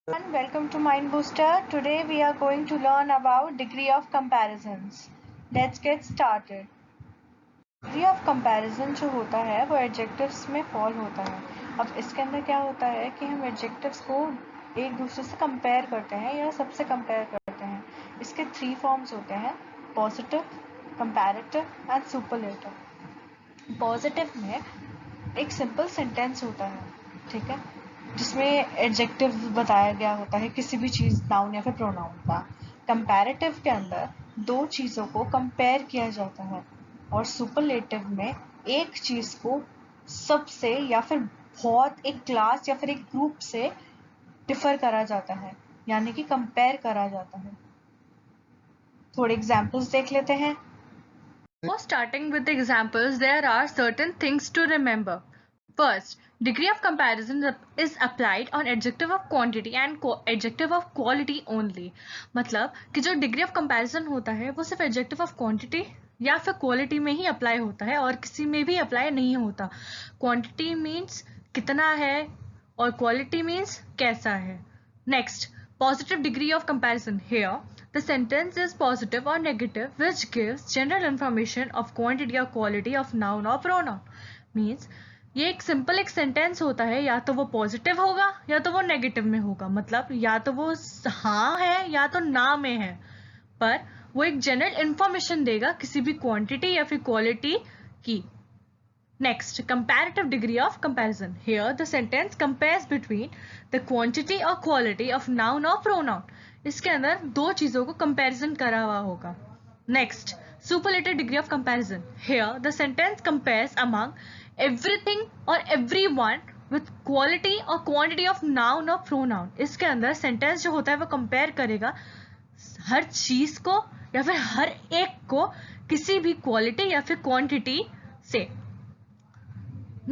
Everyone, welcome to Mind Booster. Today we are going to learn about degree of comparisons. Let's get started. Degree of comparison जो होता है वो adjectives में fall होता है. अब इसके अंदर क्या होता है कि हम एडजेक्टिव्स को एक दूसरे से कंपेयर करते हैं या सबसे कंपेयर करते हैं. इसके 3 फॉर्म्स होते हैं: positive, comparative and superlative. Positive में एक सिंपल सेंटेंस होता है, ठीक है, जिसमें एडजेक्टिव बताया गया होता है किसी भी चीज, नाउन या फिर प्रोनाउन का. कंपैरेटिव के अंदर दो चीजों को कंपेयर किया जाता है और सुपरलेटिव में एक चीज को सबसे या फिर बहुत एक क्लास या फिर एक ग्रुप से डिफर करा जाता है, यानी कि कंपेयर करा जाता है. थोड़े एग्जांपल्स देख लेते हैं. Before starting with the examples, there are certain things to remember. First, degree of comparison is applied on adjective of quantity and adjective of quality only. मतलब कि जो degree of comparison होता है वो सिर्फ adjective of quantity या फिर quality में ही apply होता है और किसी में भी apply नहीं होता. Quantity means कितना है और quality means कैसा है. Next, positive degree of comparison. Here, the sentence is positive or negative, which gives general information of quantity or quality of noun or pronoun. Means ये एक सिंपल एक सेंटेंस होता है, या तो वो पॉजिटिव होगा या तो वो नेगेटिव में होगा. मतलब या तो वो हाँ है या तो ना में है, पर वो एक जनरल इंफॉर्मेशन देगा किसी भी क्वांटिटी या फिर क्वालिटी की. Next, comparative degree of comparison. Here, the sentence compares between the quantity or quality of noun or pronoun. इसके अंदर दो चीजों को comparison करा हुआ होगा. Next, superlative degree of comparison. Here, the sentence compares among everything or everyone with quality or quantity of noun or pronoun. इसके अंदर sentence जो होता है वो compare करेगा हर चीज को या फिर हर एक को किसी भी quality या फिर quantity से.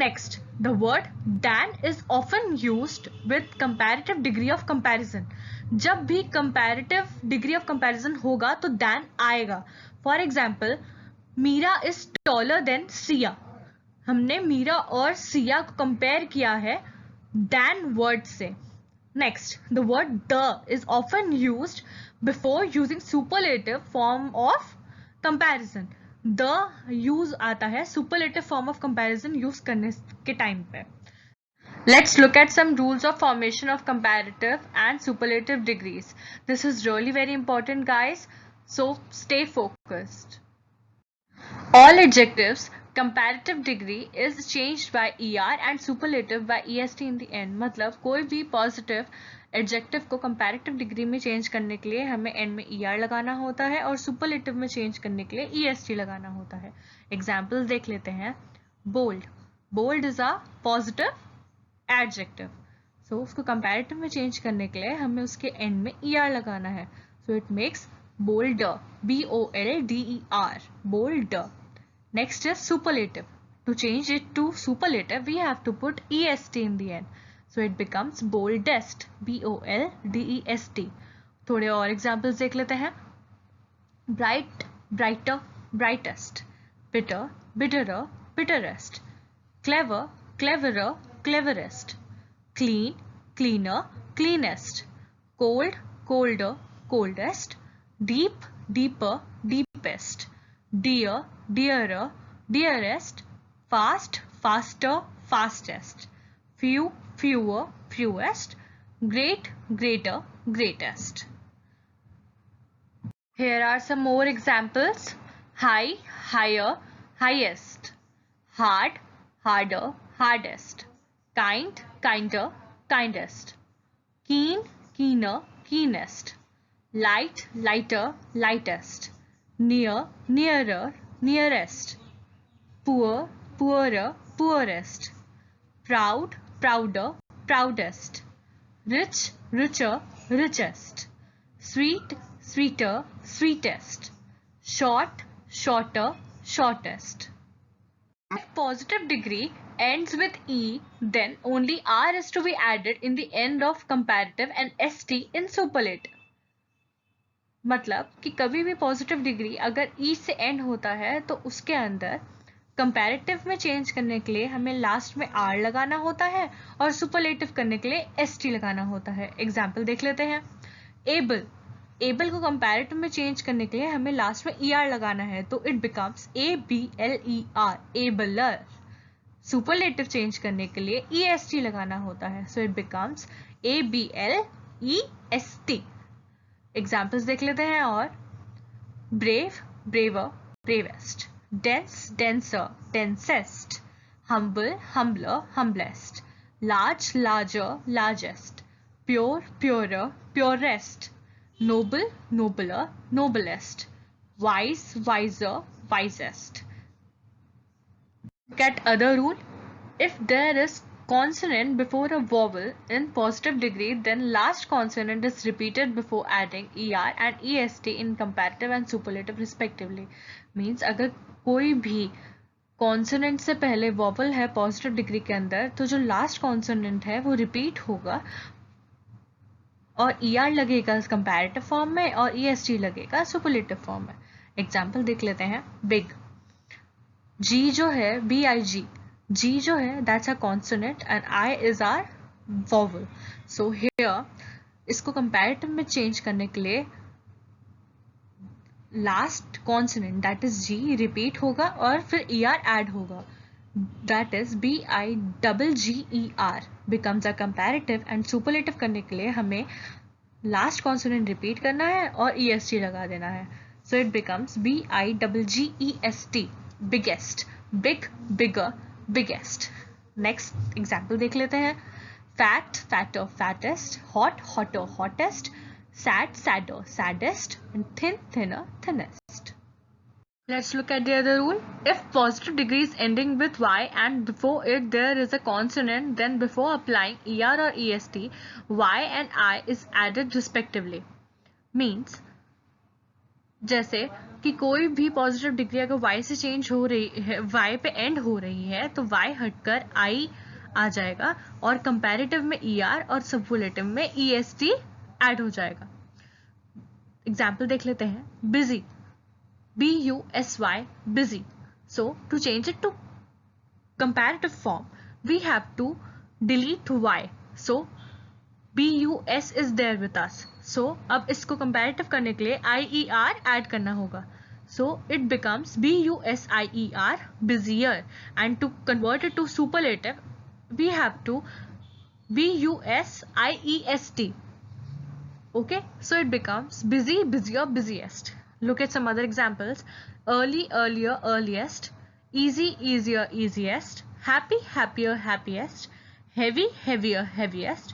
Next, the word than is often used with comparative degree of comparison. जब भी comparative degree of comparison होगा तो than आएगा. For example, Meera is taller than Siya. हमने मीरा और सिया को compare किया है than word से. Next, the word the is often used before using superlative form of comparison. The use आता है superlative form of comparison use करने के टाइम पे. Let's look at some rules of formation of comparative and superlative degrees. This is really very important, guys, so stay focused. All adjectives comparative degree is changed by er and superlative by est in the end. मतलब कोई भी positive adjective को comparative degree में change करने के लिए हमें and में er लगाना होता है और सुपरलेटिव में चेंज करने के लिए est लगाना होता है. एग्जाम्पल्स देख लेते हैं. Bold. Bold is a positive adjective, so उसको कंपैरेटिव में चेंज करने के लिए हमें उसके एंड में er लगाना है. So it makes bolder, bolder, bolder. Next is superlative. To change it to superlative, we have to put est in the end. So it becomes boldest, boldest. थोड़े और एग्जाम्पल्स देख लेते हैं. bright, brighter, brightest. bitter, bitterer, bitterest. clever, cleverer, cleverest. clean, cleaner, cleanest. cold, colder, coldest. deep, deeper, deepest. dear, dearer, dearest. fast, faster, fastest. few, fewer, fewest. great, greater, greatest. Here are some more examples. High, higher, highest. Hard, harder, hardest. Kind, kinder, kindest. Keen, keener, keenest. Light, lighter, lightest. Near, nearer, nearest. Poor, poorer, poorest. Proud, prouder, proudest. Rich, richer, richest. Sweet, sweeter, sweetest. Short, shorter, shortest. If positive degree ends with e, then only r is to be added in the end of comparative and st in superlative. मतलब कि कभी भी positive degree अगर ई से and होता है तो उसके अंदर कंपैरेटिव में चेंज करने के लिए हमें लास्ट में आर लगाना होता है और सुपरलेटिव करने के लिए एसटी लगाना होता है। एग्जाम्पल देख लेते हैं। एबल, एबल को कंपैरेटिव में चेंज करने के लिए हमें लास्ट में ER लगाना है, तो it becomes ABLER, abler. Superlative change करने के लिए EST लगाना होता है, so it becomes ABLEST। Examples देख लेते हैं और brave, braver, bravest, dense, denser, densest, humble, humbler, humblest, large, larger, largest, pure, purer, purest, noble, nobler, noblest, wise, wiser, wisest. Look at other rule. If there is consonant before a vowel in positive degree, then last consonant is repeated before adding ER and EST in comparative and superlative respectively. Means अगर कोई भी consonant से पहले vowel है positive degree के अंदर, तो जो लास्ट कॉन्सोनेंट है वो रिपीट होगा और ER लगेगा कंपैरेटिव फॉर्म में और EST लगेगा सुपरलेटिव फॉर्म में। एग्जाम्पल देख लेते हैं। बिग, G जो है BIG, G जो है that's a consonant and I is are vowel. So here इसको कंपैरेटिव में चेंज करने के लिए last consonant that is G repeat होगा और फिर ER ऐड होगा, that is BIGGER becomes a comparative. And superlative करने के लिए हमें लास्ट कॉन्सोनेंट रिपीट करना है और EST लगा देना है, so it becomes BIGGEST, biggest, big, bigger, biggest. Next example देख लेते हैं। Fat, fatter, fattest, hot, hotter, hottest, sad, sadder, saddest, and thin, thinner, thinnest. Let's look at the other rule. If positive degree is ending with Y and before it there is a consonant, then before applying ER or EST, Y and I is added respectively. Means जैसे कि कोई भी positive degree अगर Y से change हो रही है, Y पे एंड हो रही है, तो Y हटकर I आ जाएगा और कंपैरेटिव में ER और सुपरलेटिव में EST ऐड हो जाएगा। एग्जाम्पल देख लेते हैं। Busy, BUSY, busy. So to change it to comparative form, we have to delete Y. So BUS is there with us. So अब इसको comparative करने के लिए IER ऐड करना होगा. So it becomes BUSIER, busier. And to convert it to superlative, we have to BUSIEST. Okay, so it becomes busy, busier, busiest. Look at some other examples. Early, earlier, earliest, easy, easier, easiest, happy, happier, happiest, heavy, heavier, heaviest,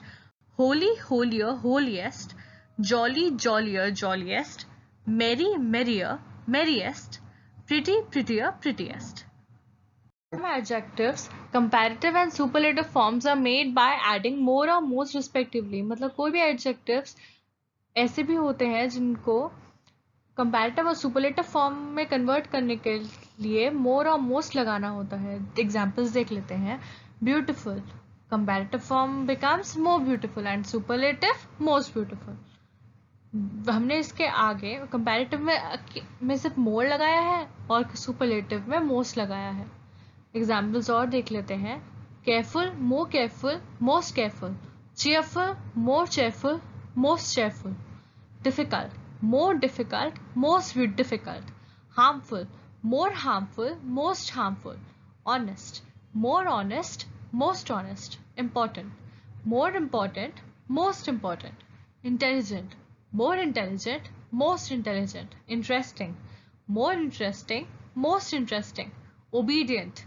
holy, holier, holiest, jolly, jollier, jolliest, merry, merrier, merriest, pretty, prettier, prettiest. Some adjectives, comparative and superlative forms are made by adding more or most respectively. मतलब कोई भी adjectives ऐसे भी होते हैं जिनको comparative और superlative form में कन्वर्ट करने के लिए मोर और मोस्ट लगाना होता है। एग्जांपल्स देख लेते हैं। Beautiful, comparative form becomes more beautiful and superlative most beautiful. हमने इसके आगे कंपैरेटिव में सिर्फ मोर लगाया है और सुपरलेटिव में मोस्ट लगाया है। एग्जाम्पल्स और देख लेते हैं। Careful, more careful, most careful. Cheerful, more cheerful, most cheerful. Difficult, more difficult, most difficult. Harmful, more harmful, most harmful. Honest, more honest, most honest. Important, more important, most important. Intelligent, more intelligent, most intelligent. Interesting, more interesting, most interesting. Obedient,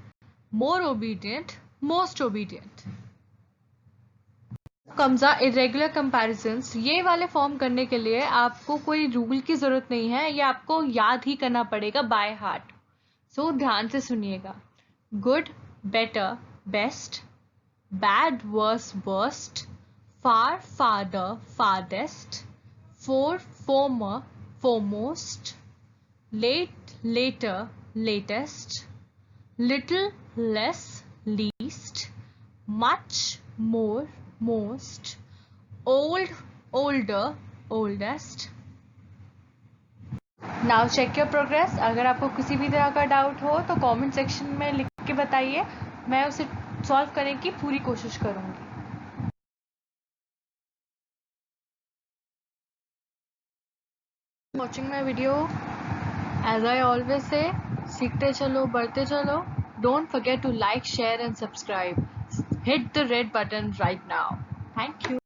more obedient, most obedient. Comes are irregular comparisons. ये वाले form करने के लिए आपको कोई rule की जरूरत नहीं है, ये आपको याद ही करना पड़ेगा बाय हार्ट। सो ध्यान से सुनिएगा। Good, better, best, bad, worse, worst, far, farther, farthest, fore, former, foremost, late, later, latest, little, less, least, much, more, most, old, older, oldest. Now check your progress. अगर आपको किसी भी तरह का डाउट हो तो कमेंट सेक्शन में लिख के बताइए, मैं उसे सॉल्व करने की पूरी कोशिश करूँगी। Watching my video, as I always say, सीखते चलो, बढ़ते चलो. Don't forget to like, share and subscribe. Hit the red button right now. Thank you.